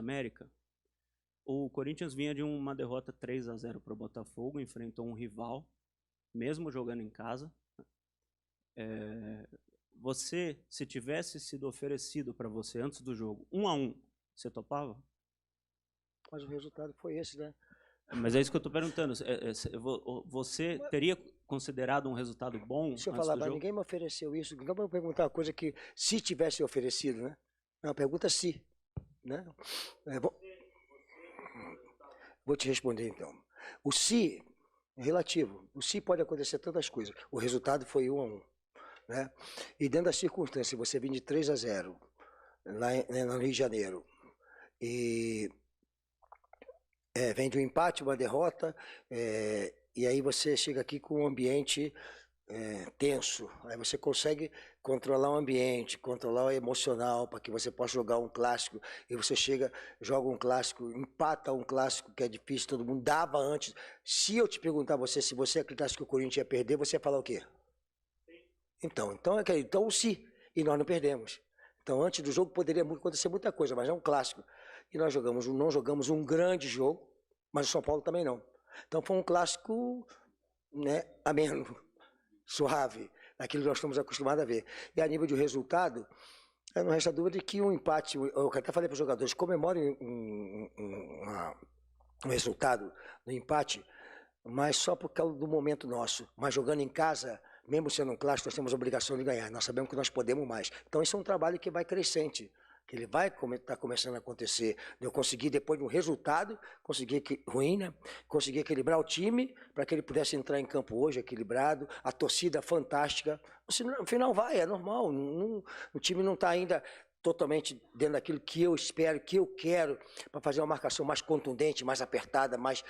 América, o Corinthians vinha de uma derrota 3-0 para o Botafogo, enfrentou um rival, mesmo jogando em casa. Você, se tivesse sido oferecido para você antes do jogo 1-1, você topava? Mas o resultado foi esse, né? Mas é isso que eu estou perguntando. Você teria considerado um resultado bom Deixa eu antes falar, do mas jogo? ninguém me ofereceu isso. Ninguém vai me perguntar uma coisa que se tivesse oferecido, né? É uma pergunta se, né? Vou te responder então. O se é relativo. O se pode acontecer tantas coisas. O resultado foi 1-1, né? E dentro das circunstâncias, você vem de 3-0 lá no Rio de Janeiro e vem de um empate, uma derrota, e aí você chega aqui com um ambiente tenso. Aí você consegue controlar o ambiente, controlar o emocional, para que você possa jogar um clássico. E você chega, joga um clássico, empata um clássico que é difícil, todo mundo dava antes. Se eu te perguntar se você acreditasse que o Corinthians ia perder, você ia falar o quê? Então o se, e nós não perdemos. Então, antes do jogo poderia acontecer muita coisa, mas é um clássico. E nós não jogamos um grande jogo, mas o São Paulo também não. Então foi um clássico, né, ameno, suave, daquilo que nós estamos acostumados a ver. E a nível de resultado, não resta dúvida de que um empate, eu até falei para os jogadores, comemorem um resultado no empate, mas só por causa do momento nosso. Mas jogando em casa, mesmo sendo um clássico, nós temos a obrigação de ganhar. Nós sabemos que nós podemos mais. Então, esse é um trabalho que vai crescente, que ele vai estar começando a acontecer. Eu consegui, depois de um resultado, ruim, né? Consegui equilibrar o time para que ele pudesse entrar em campo hoje equilibrado. A torcida fantástica. No final vai, é normal. O time não está ainda totalmente dentro daquilo que eu espero, que eu quero, para fazer uma marcação mais contundente, mais apertada, mais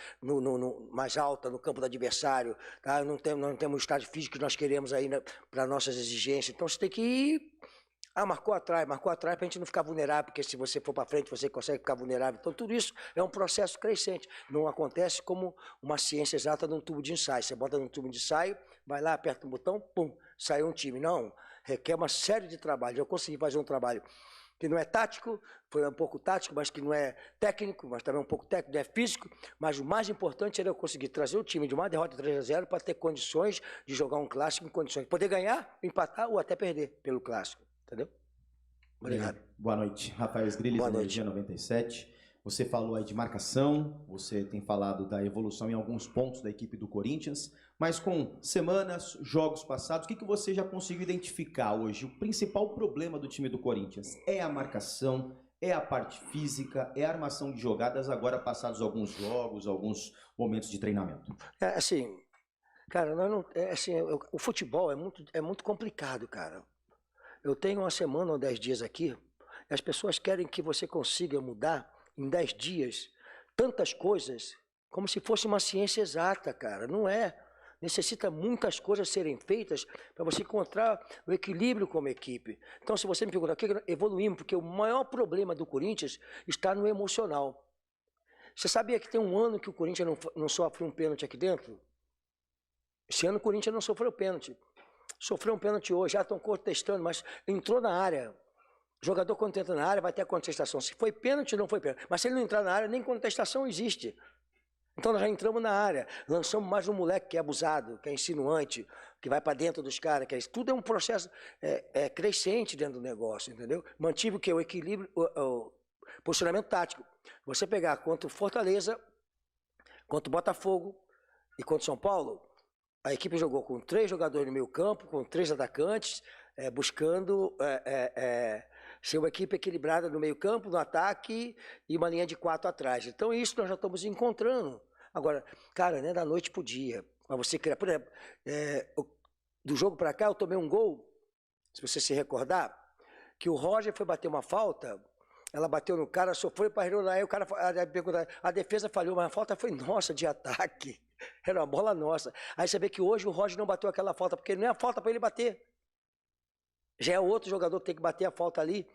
alta no campo do adversário. Tá? Não temos o estágio físico que nós queremos ainda para nossas exigências. Então você tem que ir. Marcou atrás para a gente não ficar vulnerável, porque se você for para frente você consegue ficar vulnerável. Então tudo isso é um processo crescente. Não acontece como uma ciência exata num tubo de ensaio. Você bota num tubo de ensaio, vai lá, aperta um botão, pum, saiu um time. Não, requer uma série de trabalhos. Eu consegui fazer um trabalho que não é tático, foi um pouco tático, mas que não é técnico, mas também um pouco técnico, não é físico, mas o mais importante era eu conseguir trazer o time de uma derrota 3-0 para ter condições de jogar um clássico em condições de poder ganhar, empatar ou até perder pelo clássico, entendeu? Obrigado. Boa noite. Rafael Sgrilles, Energia 97. Você falou aí de marcação, você tem falado da evolução em alguns pontos da equipe do Corinthians, mas com semanas, jogos passados, o que você já conseguiu identificar hoje? O principal problema do time do Corinthians é a marcação, é a parte física, é a armação de jogadas agora passados alguns jogos, alguns momentos de treinamento? Assim, cara, o futebol é muito complicado, cara. Eu tenho uma semana ou 10 dias aqui, e as pessoas querem que você consiga mudar em 10 dias tantas coisas, como se fosse uma ciência exata, cara. Não é. Necessita muitas coisas serem feitas para você encontrar o equilíbrio como equipe. Então, se você me perguntar, o que evoluímos? Porque o maior problema do Corinthians está no emocional. Você sabia que tem um ano que o Corinthians não sofre um pênalti aqui dentro? Esse ano o Corinthians não sofreu pênalti. Sofreu um pênalti hoje, já estão contestando, mas entrou na área. O jogador, quando entra na área, vai ter a contestação. Se foi pênalti, não foi pênalti. Mas se ele não entrar na área, nem contestação existe. Então nós já entramos na área, lançamos mais um moleque que é abusado, que é insinuante, que vai para dentro dos caras, tudo é um processo crescente dentro do negócio, entendeu? Mantive o que? O equilíbrio, o posicionamento tático. Você pegar contra o Fortaleza, contra o Botafogo e contra o São Paulo, a equipe jogou com 3 jogadores no meio campo, com 3 atacantes, buscando ser uma equipe equilibrada no meio campo, no ataque e uma linha de 4 atrás. Então isso nós já estamos encontrando. Agora, cara, não é da noite pro dia. Mas você criar, por exemplo, do jogo para cá eu tomei um gol, se você se recordar, que o Roger foi bater uma falta, ela bateu no cara, sofreu para rerolar, aí o cara perguntou, a defesa falhou, mas a falta foi nossa de ataque. Era uma bola nossa. Aí você vê que hoje o Roger não bateu aquela falta, porque não é a falta para ele bater. Já é outro jogador que tem que bater a falta ali.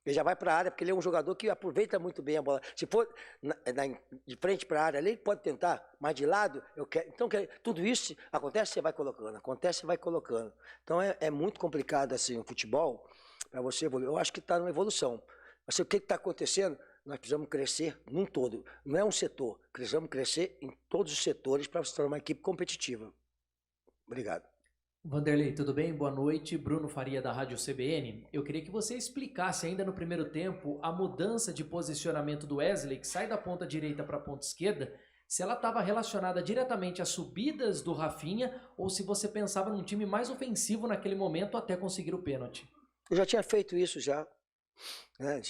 Ele já vai para a área, porque ele é um jogador que aproveita muito bem a bola. Se for de frente para a área ali, ele pode tentar, mas de lado, eu quero. Então, tudo isso acontece, você vai colocando. Acontece, você vai colocando. Então, é muito complicado assim o futebol para você evoluir. Eu acho que está numa evolução. Mas o que está acontecendo? nós precisamos crescer num todo. Não é um setor, precisamos crescer em todos os setores para se tornar uma equipe competitiva. Obrigado. Vanderlei, tudo bem? Boa noite. Bruno Faria, da Rádio CBN. Eu queria que você explicasse ainda no primeiro tempo a mudança de posicionamento do Wesley, que sai da ponta direita para a ponta esquerda, se ela estava relacionada diretamente às subidas do Rafinha ou se você pensava num time mais ofensivo naquele momento até conseguir o pênalti. Eu já tinha feito isso já. Né?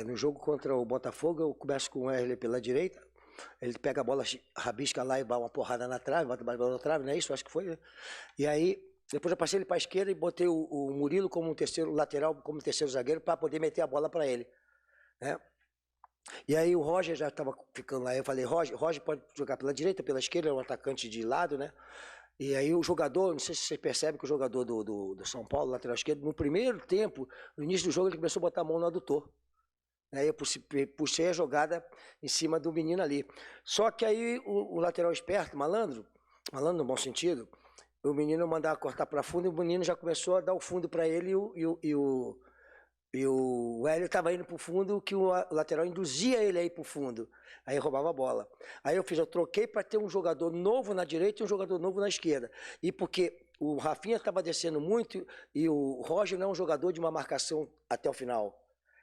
No jogo contra o Botafogo, eu começo com o Wesley pela direita, ele pega a bola, rabisca lá e dá uma porrada na trave, bota a bola na trave, não é isso? Acho que foi, né? E aí... Depois eu passei ele para a esquerda e botei o Murilo como um terceiro lateral, como terceiro zagueiro, para poder meter a bola para ele. Né? E aí o Roger já estava ficando lá. Eu falei, Roger pode jogar pela direita, pela esquerda, é um atacante de lado, né? E aí o jogador, não sei se você percebe que o jogador do São Paulo, lateral esquerdo, no primeiro tempo, no início do jogo, ele começou a botar a mão no adutor. Aí eu puxei a jogada em cima do menino ali. Só que aí o lateral esperto, malandro no bom sentido, o menino mandava cortar para fundo e o menino já começou a dar o fundo para ele e o Hélio estava indo para o fundo, que o lateral induzia ele a ir para o fundo. Aí roubava a bola. Aí eu troquei para ter um jogador novo na direita e um jogador novo na esquerda. E porque o Rafinha estava descendo muito e o Roger não é um jogador de uma marcação até o final.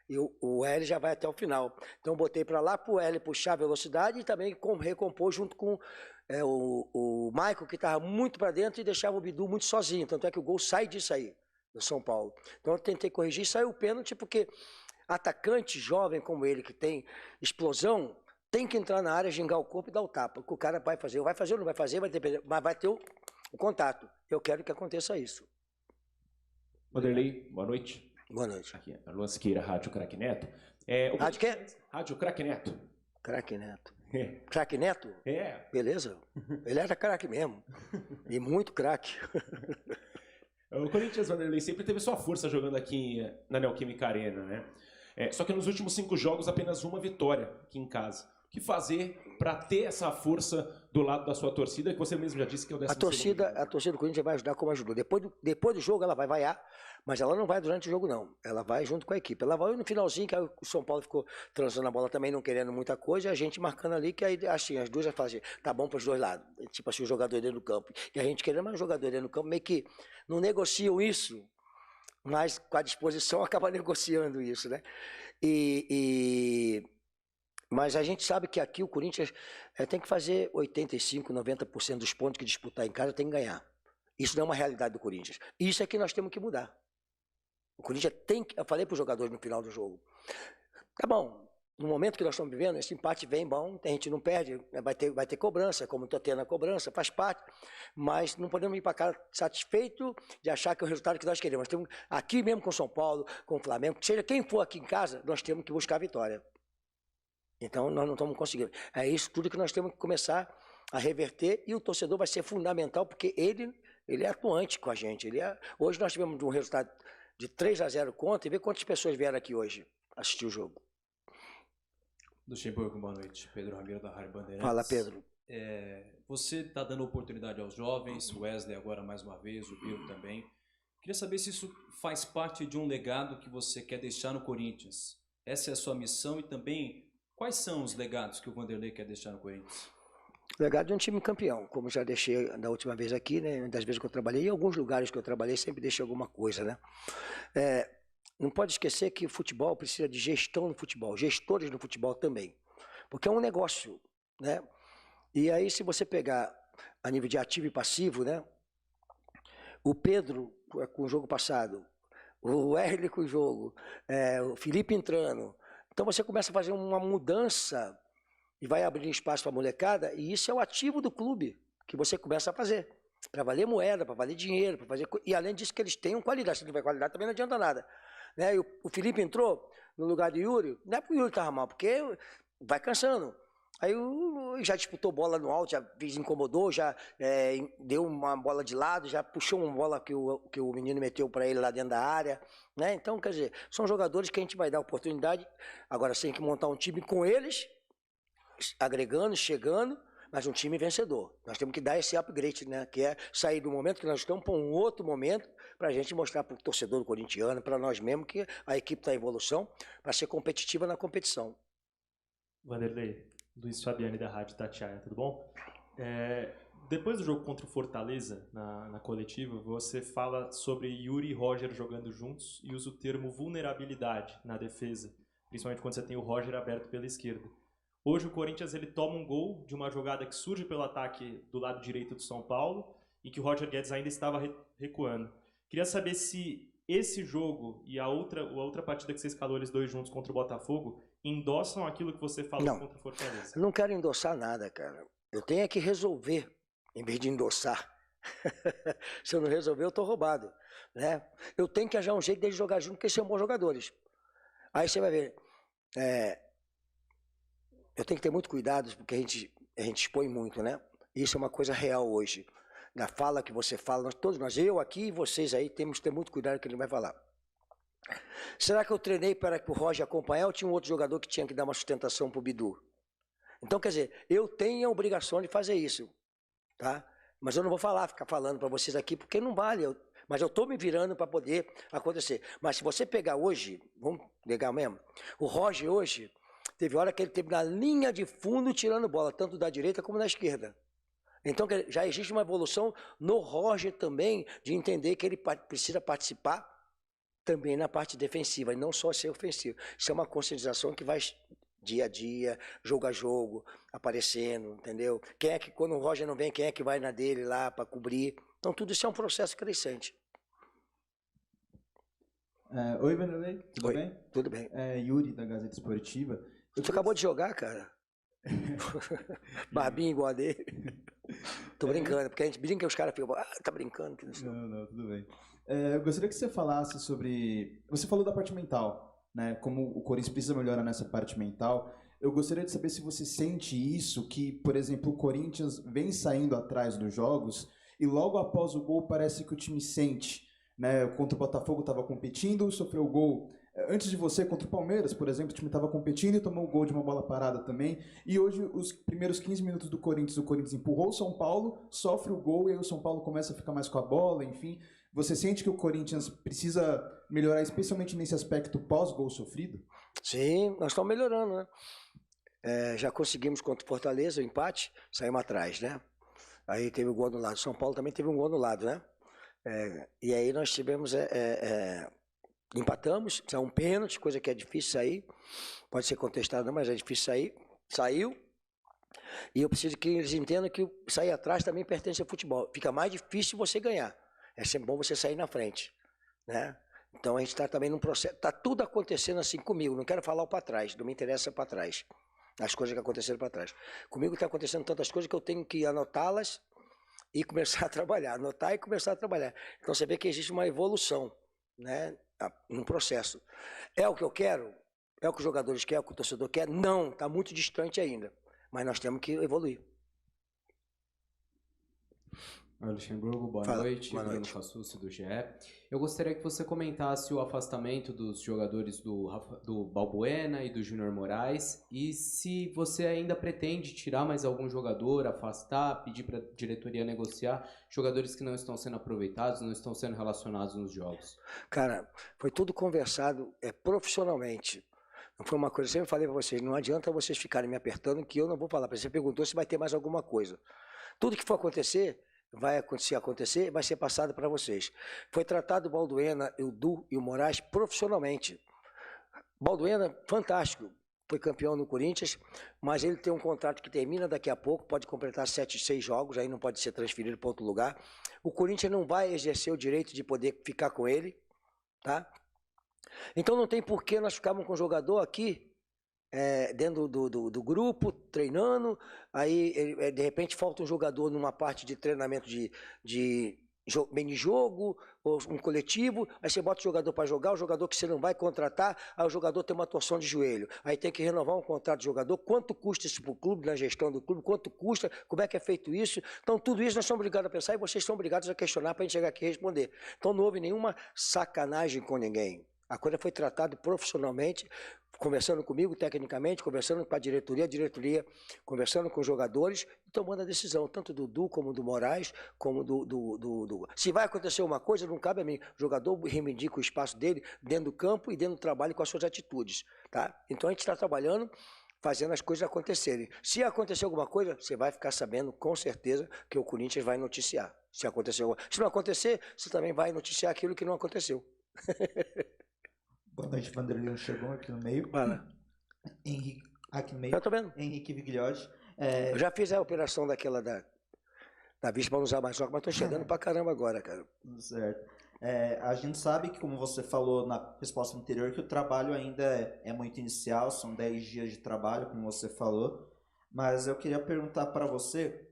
E o Hélio já vai até o final. Então eu botei para lá para o Hélio puxar a velocidade e também recompor junto com o Michael, que estava muito para dentro e deixava o Bidu muito sozinho. Tanto é que o gol sai disso aí, do São Paulo. Então eu tentei corrigir e saiu o pênalti, porque atacante jovem como ele, que tem explosão, tem que entrar na área, gingar o corpo e dar o tapa. O que o cara vai fazer ou não vai fazer, mas vai ter o contato. Eu quero que aconteça isso. Vanderlei, boa noite. Boa noite. Aqui é a Luan Siqueira, Rádio Craque Neto. Rádio quê? Rádio Craque Neto. Craque Neto. Craque Neto? É. Beleza. Ele era craque mesmo. E muito craque. O Corinthians, Vanderlei, sempre teve sua força jogando aqui na Neoquímica Arena, né? Só que nos últimos 5 jogos, apenas uma vitória aqui em casa. O que fazer para ter essa força do lado da sua torcida, que você mesmo já disse que é o 12º? A torcida do Corinthians vai ajudar como ajudou. Depois do jogo ela vai vaiar, mas ela não vai durante o jogo não. Ela vai junto com a equipe. Ela vai no finalzinho, que aí o São Paulo ficou transando a bola também, não querendo muita coisa, e a gente marcando ali, que aí assim, as duas já fazem, tá bom para os dois lados. Tipo assim, o jogador dentro do campo. E a gente querendo mais jogador dentro do campo, meio que não negociam isso, mas com a disposição acaba negociando isso, né? Mas a gente sabe que aqui o Corinthians tem que fazer 85%, 90% dos pontos que disputar em casa tem que ganhar. Isso não é uma realidade do Corinthians. Isso é que nós temos que mudar. O Corinthians tem que... Eu falei para os jogadores no final do jogo. Tá bom, no momento que nós estamos vivendo, esse empate vem bom, a gente não perde, vai ter cobrança, como estou tendo a cobrança, faz parte, mas não podemos ir para casa satisfeito de achar que é o resultado que nós queremos. Nós temos, aqui mesmo com São Paulo, com o Flamengo, seja quem for aqui em casa, nós temos que buscar a vitória. Então, nós não estamos conseguindo. É isso tudo que nós temos que começar a reverter e o torcedor vai ser fundamental porque ele é atuante com a gente. Hoje nós tivemos um resultado de 3-0 contra e vê quantas pessoas vieram aqui hoje assistir o jogo. Luxemburgo, boa noite. Pedro Ramiro, da Rádio Bandeirantes. Fala, Pedro. Você está dando oportunidade aos jovens, o Wesley agora mais uma vez, o Bill também. Queria saber se isso faz parte de um legado que você quer deixar no Corinthians. Essa é a sua missão e também... Quais são os legados que o Vanderlei quer deixar no Corinthians? Legado de um time campeão, como já deixei da última vez aqui, né? Das vezes que eu trabalhei, em alguns lugares que eu trabalhei, sempre deixei alguma coisa, né? Não pode esquecer que o futebol precisa de gestão no futebol, gestores no futebol também, porque é um negócio, né? E aí, se você pegar a nível de ativo e passivo, né? O Pedro, com o jogo passado, o Hélio com o jogo, o Felipe entrando. Então você começa a fazer uma mudança e vai abrir espaço para a molecada, e isso é o ativo do clube que você começa a fazer. Para valer moeda, para valer dinheiro, para fazer. E além disso, que eles tenham qualidade. Se não tiver qualidade, também não adianta nada. Né? E o Felipe entrou no lugar de Yuri, não é porque o Yuri estava mal, porque vai cansando. Aí já disputou bola no alto, já incomodou, já deu uma bola de lado, já puxou uma bola que o menino meteu para ele lá dentro da área. Né? Então, quer dizer, são jogadores que a gente vai dar oportunidade. Agora, você tem que montar um time com eles, agregando, chegando, mas um time vencedor. Nós temos que dar esse upgrade, né? Que é sair do momento que nós estamos para um outro momento, para a gente mostrar para o torcedor corintiano, para nós mesmos, que a equipe está em evolução, para ser competitiva na competição. Vanderlei, Luiz Fabiani da Rádio Tatiaia, tudo bom? Depois do jogo contra o Fortaleza, na coletiva, você fala sobre Yuri e Roger jogando juntos e usa o termo vulnerabilidade na defesa, principalmente quando você tem o Roger aberto pela esquerda. Hoje o Corinthians ele toma um gol de uma jogada que surge pelo ataque do lado direito do São Paulo e que o Roger Guedes ainda estava recuando. Queria saber se esse jogo e a outra partida que você escalou eles dois juntos contra o Botafogo endossam aquilo que você falou contra o Fortaleza. Eu não quero endossar nada, cara. Eu tenho que resolver, em vez de endossar. Se eu não resolver, eu tô roubado, né? Eu tenho que achar um jeito deles jogar junto, porque eles são bons jogadores. Aí você vai ver. Eu tenho que ter muito cuidado, porque a gente expõe muito, né? Isso é uma coisa real hoje. Na fala que você fala, todos nós, eu aqui e vocês aí, temos que ter muito cuidado com o que ele vai falar. Será que eu treinei para que o Roger acompanhar ou tinha um outro jogador que tinha que dar uma sustentação para o Bidu? Então, quer dizer, eu tenho a obrigação de fazer isso, tá? Mas eu não vou ficar falando para vocês aqui, porque não vale. Mas eu estou me virando para poder acontecer. Mas se você pegar hoje, vamos pegar mesmo, o Roger hoje, teve hora que ele teve na linha de fundo tirando bola, tanto da direita como da esquerda. Então já existe uma evolução no Roger também, de entender que ele precisa participar também na parte defensiva, e não só ser ofensivo. Isso é uma conscientização que vai dia a dia, jogo a jogo, aparecendo, entendeu? Quem é que, quando o Roger não vem, quem é que vai na dele lá para cobrir? Então tudo isso é um processo crescente. Oi, Vanderlei, tudo bem? Tudo bem. Yuri, da Gazeta Esportiva. Você acabou de jogar, cara? Barbinha igual a dele. Tô brincando, porque a gente brinca e os caras ficam, tá brincando. Não, tudo bem. Eu gostaria que você falasse sobre... Você falou da parte mental, né? Como o Corinthians precisa melhorar nessa parte mental. Eu gostaria de saber se você sente isso, que, por exemplo, o Corinthians vem saindo atrás dos jogos e logo após o gol parece que o time sente, né? Contra o Botafogo estava competindo, sofreu o gol... Antes de você, contra o Palmeiras, por exemplo, o time estava competindo e tomou o gol de uma bola parada também. E hoje, os primeiros 15 minutos do Corinthians, o Corinthians empurrou o São Paulo, sofre o gol e aí o São Paulo começa a ficar mais com a bola, enfim. Você sente que o Corinthians precisa melhorar, especialmente nesse aspecto pós-gol sofrido? Sim, nós estamos melhorando, né? Já conseguimos contra o Fortaleza o empate, saímos atrás, né? Aí teve o gol anulado. São Paulo também teve um gol anulado, né? E aí nós tivemos... empatamos, é um pênalti, coisa que é difícil sair, pode ser contestado, mas é difícil sair, saiu, e eu preciso que eles entendam que sair atrás também pertence ao futebol, fica mais difícil você ganhar, é sempre bom você sair na frente, né? Então a gente está também num processo, está tudo acontecendo assim comigo, não quero falar o para trás, não me interessa para trás, as coisas que aconteceram para trás, comigo está acontecendo tantas coisas que eu tenho que anotá-las e começar a trabalhar, anotar e começar a trabalhar, então você vê que existe uma evolução, né? Num processo. É o que eu quero? É o que os jogadores querem? É o que o torcedor quer? Não, está muito distante ainda. Mas nós temos que evoluir. Oi, Luxemburgo, boa noite. Bruno Fassucci, do GE. Eu gostaria que você comentasse o afastamento dos jogadores do Balbuena e do Júnior Moraes e se você ainda pretende tirar mais algum jogador, afastar, pedir para a diretoria negociar jogadores que não estão sendo aproveitados, não estão sendo relacionados nos jogos. Cara, foi tudo conversado profissionalmente. Não foi uma coisa, eu sempre falei para vocês, não adianta vocês ficarem me apertando que eu não vou falar. Você perguntou se vai ter mais alguma coisa. Tudo que for acontecer, vai acontecer, vai ser passado para vocês. Foi tratado o Balbuena, o Du e o Moraes profissionalmente. Balbuena, fantástico, foi campeão no Corinthians, mas ele tem um contrato que termina daqui a pouco, pode completar 6 jogos, aí não pode ser transferido para outro lugar. O Corinthians não vai exercer o direito de poder ficar com ele, tá? Então não tem por que nós ficarmos com o jogador aqui, dentro do grupo, treinando, aí de repente falta um jogador numa parte de treinamento de mini-jogo, ou um coletivo, aí você bota o jogador para jogar, o jogador que você não vai contratar, aí o jogador tem uma torção de joelho, aí tem que renovar um contrato de jogador, quanto custa isso para o clube, na gestão do clube, quanto custa, como é que é feito isso, então tudo isso nós somos obrigados a pensar e vocês são obrigados a questionar para a gente chegar aqui e responder. Então não houve nenhuma sacanagem com ninguém. A coisa foi tratada profissionalmente, conversando comigo tecnicamente, conversando com a diretoria conversando com os jogadores e tomando a decisão, tanto do Du como do Moraes, como do... Se vai acontecer uma coisa, não cabe a mim. O jogador reivindica o espaço dele dentro do campo e dentro do trabalho com as suas atitudes, tá? Então a gente está trabalhando fazendo as coisas acontecerem. Se acontecer alguma coisa, você vai ficar sabendo com certeza que o Corinthians vai noticiar. Se não acontecer, você também vai noticiar aquilo que não aconteceu. Boa noite, Vanderlei chegou aqui no meio. Fala. Henrique, aqui no meio. Eu tô vendo. Henrique Vigliotti. Eu já fiz a operação daquela da vista para não usar mais óculos, mas tô chegando pra caramba agora, cara. Certo. A gente sabe que, como você falou na resposta anterior, que o trabalho ainda é muito inicial, são 10 dias de trabalho, como você falou, mas eu queria perguntar para você,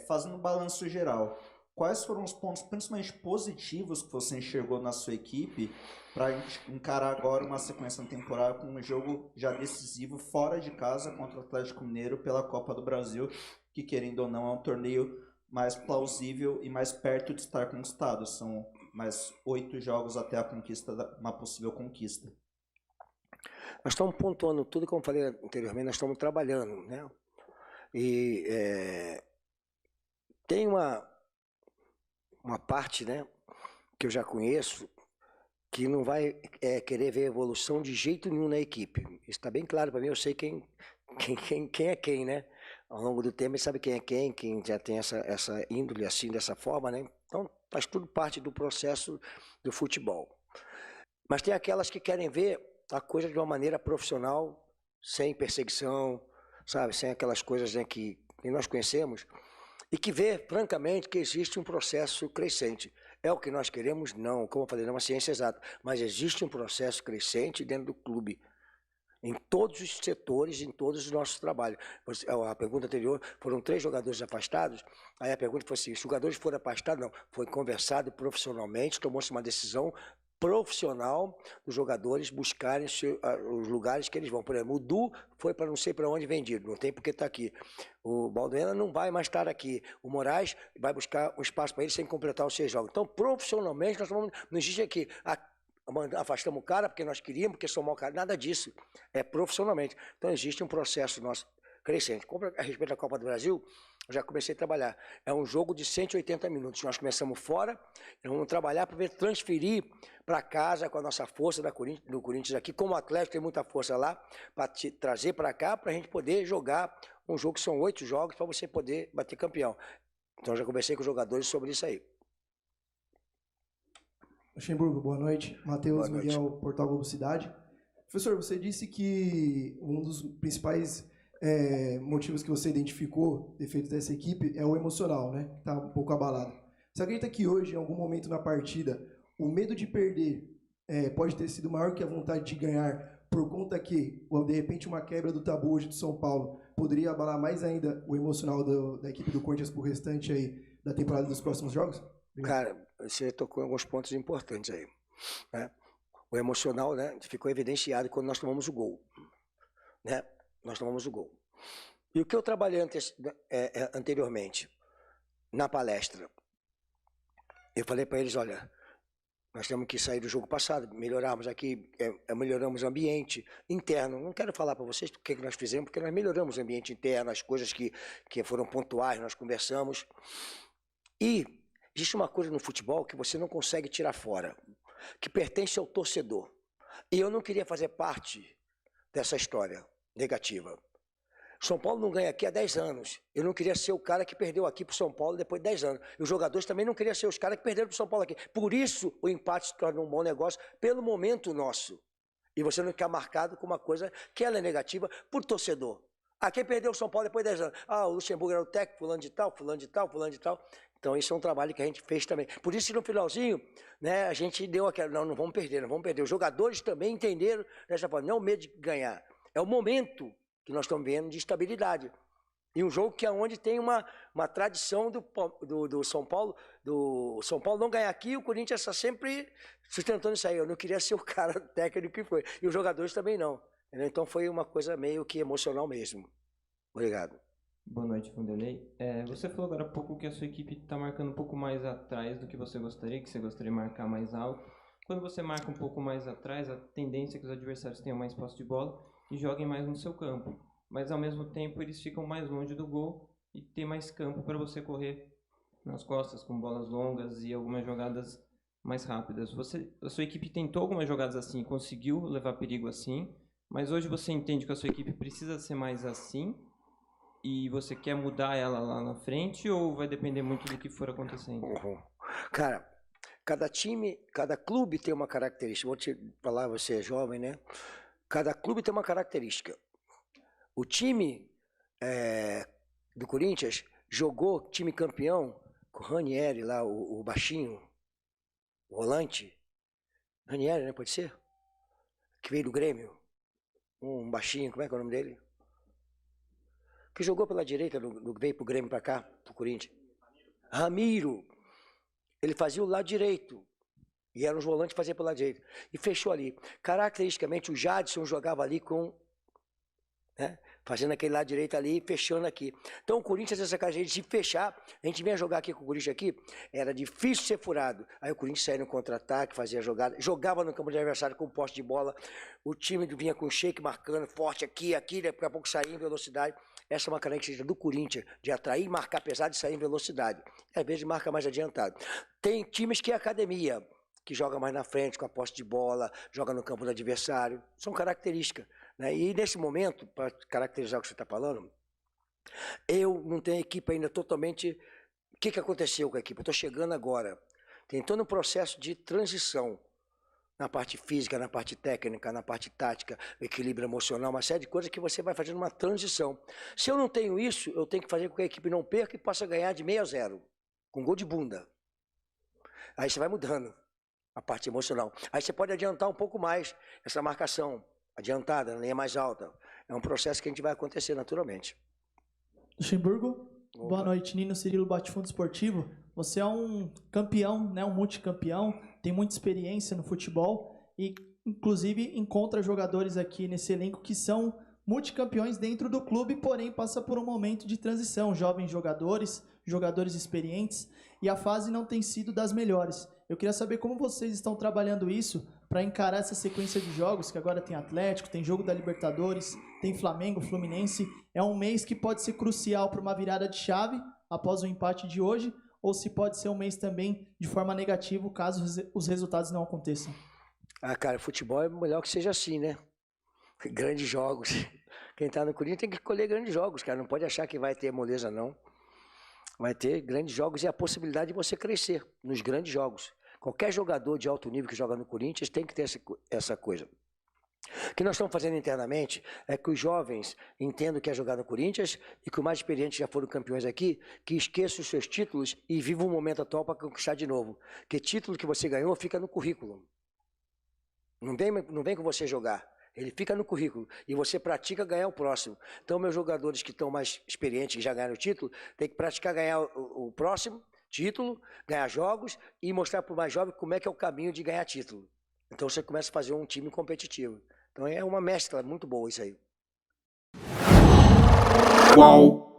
fazendo um balanço geral, quais foram os pontos principalmente positivos que você enxergou na sua equipe para encarar agora uma sequência temporária com um jogo já decisivo fora de casa contra o Atlético Mineiro pela Copa do Brasil, que, querendo ou não, é um torneio mais plausível e mais perto de estar conquistado. São mais 8 jogos até a conquista, uma possível conquista. Nós estamos pontuando tudo, como eu falei anteriormente, nós estamos trabalhando, né? E tem uma parte, né, que eu já conheço, que não vai querer ver evolução de jeito nenhum na equipe. Isso está bem claro para mim, eu sei quem é quem, né? Ao longo do tempo, ele sabe quem é quem já tem essa índole assim, dessa forma, né? Então, faz tudo parte do processo do futebol. Mas tem aquelas que querem ver a coisa de uma maneira profissional, sem perseguição, sabe? Sem aquelas coisas, né, que nós conhecemos, e que vê, francamente, que existe um processo crescente. É o que nós queremos? Não. Como eu falei, não é uma ciência exata, mas existe um processo crescente dentro do clube, em todos os setores, em todos os nossos trabalhos. A pergunta anterior, foram 3 jogadores afastados, aí a pergunta foi assim, os jogadores foram afastados? Não, foi conversado profissionalmente, tomou-se uma decisão profissional dos jogadores buscarem os lugares que eles vão. Por exemplo, o Du foi para não sei para onde vendido, não tem porque estar aqui. O Balduena não vai mais estar aqui. O Moraes vai buscar um espaço para ele sem completar os 6 jogos. Então, profissionalmente, nós não existe aqui... afastamos o cara porque nós queríamos, porque somos o cara, nada disso, é profissionalmente. Então existe um processo nosso crescente. A respeito da Copa do Brasil, eu já comecei a trabalhar. É um jogo de 180 minutos. Nós começamos fora, vamos trabalhar para transferir para casa com a nossa força do Corinthians aqui, como o Atlético tem muita força lá, para trazer para cá, para a gente poder jogar um jogo que são 8 jogos, para você poder bater campeão. Então eu já conversei com os jogadores sobre isso aí. Luxemburgo, boa noite. Matheus Miguel, Portal Globo Cidade. Professor, você disse que um dos principais motivos que você identificou, defeitos dessa equipe, é o emocional, né? Que está um pouco abalado. Você acredita que hoje, em algum momento na partida, o medo de perder pode ter sido maior que a vontade de ganhar, por conta que, de repente, uma quebra do tabu hoje do São Paulo poderia abalar mais ainda o emocional da equipe do Corinthians pro restante aí da temporada dos próximos jogos? Cara, você tocou em alguns pontos importantes aí, né? O emocional, né, ficou evidenciado quando nós tomamos o gol, né? Nós tomamos o gol. E o que eu trabalhei anteriormente, na palestra, eu falei para eles, olha, nós temos que sair do jogo passado, melhorarmos aqui, melhoramos o ambiente interno. Não quero falar para vocês o que nós fizemos, porque nós melhoramos o ambiente interno, as coisas que foram pontuais, nós conversamos. E existe uma coisa no futebol que você não consegue tirar fora, que pertence ao torcedor. E eu não queria fazer parte dessa história negativa. São Paulo não ganha aqui há 10 anos. Eu não queria ser o cara que perdeu aqui para o São Paulo depois de 10 anos. E os jogadores também não queriam ser os caras que perderam para o São Paulo aqui. Por isso, o empate se torna um bom negócio pelo momento nosso. E você não ficar marcado com uma coisa que ela é negativa por torcedor. Quem perdeu o São Paulo depois de 10 anos? O Luxemburgo era o técnico, fulano de tal, fulano de tal, fulano de tal. Então, isso é um trabalho que a gente fez também. Por isso, no finalzinho, né, a gente deu aquela, não vamos perder, não vamos perder. Os jogadores também entenderam dessa forma, não é o medo de ganhar, é o momento que nós estamos vendo de estabilidade. E um jogo que é onde tem uma tradição do São Paulo, não ganhar aqui, e o Corinthians está sempre sustentando isso aí. Eu não queria ser o cara técnico que foi. E os jogadores também não. Entendeu? Então, foi uma coisa meio que emocional mesmo. Obrigado. Boa noite, Vanderlei. Você falou agora há pouco que a sua equipe está marcando um pouco mais atrás do que você gostaria de marcar mais alto. Quando você marca um pouco mais atrás, a tendência é que os adversários tenham mais posse de bola e joguem mais no seu campo. Mas, ao mesmo tempo, eles ficam mais longe do gol e tem mais campo para você correr nas costas com bolas longas e algumas jogadas mais rápidas. A sua equipe tentou algumas jogadas assim, conseguiu levar perigo assim, Mas hoje você entende que a sua equipe precisa ser mais assim e você quer mudar ela lá na frente ou vai depender muito do que for acontecendo? Cara, cada time, cada clube tem uma característica. Vou te falar, você é jovem, né? Cada clube tem uma característica. O time do Corinthians jogou time campeão com o Ranieri lá, o baixinho, o volante. Ranieri, né? Pode ser? Que veio do Grêmio. Um baixinho, como é que é o nome dele? Que jogou pela direita, veio pro Grêmio pra cá, pro Corinthians. Ramiro. Ele fazia o lado direito. E era um volante que fazia pelo lado direito. E fechou ali. Caracteristicamente, o Jadson jogava ali com... Né, fazendo aquele lado direito ali e fechando aqui. Então o Corinthians, essa característica de fechar, a gente vinha jogar aqui com o Corinthians aqui, era difícil ser furado. Aí o Corinthians saía no contra-ataque, fazia jogada, jogava no campo de adversário com poste de bola, o time vinha com shake marcando forte aqui, daqui a pouco saía em velocidade. Essa é uma característica do Corinthians, de atrair, marcar pesado e sair em velocidade. E às vezes marca mais adiantado. Tem times que é academia, que joga mais na frente, com a posse de bola, joga no campo do adversário. São características. Né? E nesse momento, para caracterizar o que você está falando, eu não tenho equipe ainda totalmente... O que aconteceu com a equipe? Eu estou chegando agora. Tem todo um processo de transição na parte física, na parte técnica, na parte tática, equilíbrio emocional, uma série de coisas que você vai fazendo uma transição. Se eu não tenho isso, eu tenho que fazer com que a equipe não perca e possa ganhar de 6-0, com gol de bunda. Aí você vai mudando a parte emocional. Aí você pode adiantar um pouco mais essa marcação, adiantada, na linha mais alta. É um processo que a gente vai acontecer naturalmente. Luxemburgo, boa noite. Nino Cirilo Batifundo Esportivo. Você é um campeão, né, um multicampeão, tem muita experiência no futebol e, inclusive, encontra jogadores aqui nesse elenco que são multicampeões dentro do clube, porém passa por um momento de transição. Jovens jogadores, jogadores experientes, e a fase não tem sido das melhores. Eu queria saber como vocês estão trabalhando isso para encarar essa sequência de jogos, que agora tem Atlético, tem jogo da Libertadores, tem Flamengo, Fluminense. É um mês que pode ser crucial para uma virada de chave após o empate de hoje, ou se pode ser um mês também de forma negativa, caso os resultados não aconteçam. Ah, cara, futebol é melhor que seja assim, né? Grandes jogos. Quem tá no Corinthians tem que escolher grandes jogos, cara. Não pode achar que vai ter moleza, não. Vai ter grandes jogos e a possibilidade de você crescer nos grandes jogos. Qualquer jogador de alto nível que joga no Corinthians tem que ter essa coisa. O que nós estamos fazendo internamente é que os jovens entendam que é jogar no Corinthians e que os mais experientes já foram campeões aqui, que esqueçam os seus títulos e vivam o momento atual para conquistar de novo. Porque título que você ganhou fica no currículo. Não vem com você jogar. Ele fica no currículo e você pratica ganhar o próximo. Então, meus jogadores que estão mais experientes, que já ganharam o título, tem que praticar ganhar o próximo título, ganhar jogos e mostrar para o mais jovem como é que é o caminho de ganhar título. Então, você começa a fazer um time competitivo. Então, é uma mescla muito boa isso aí. Qual?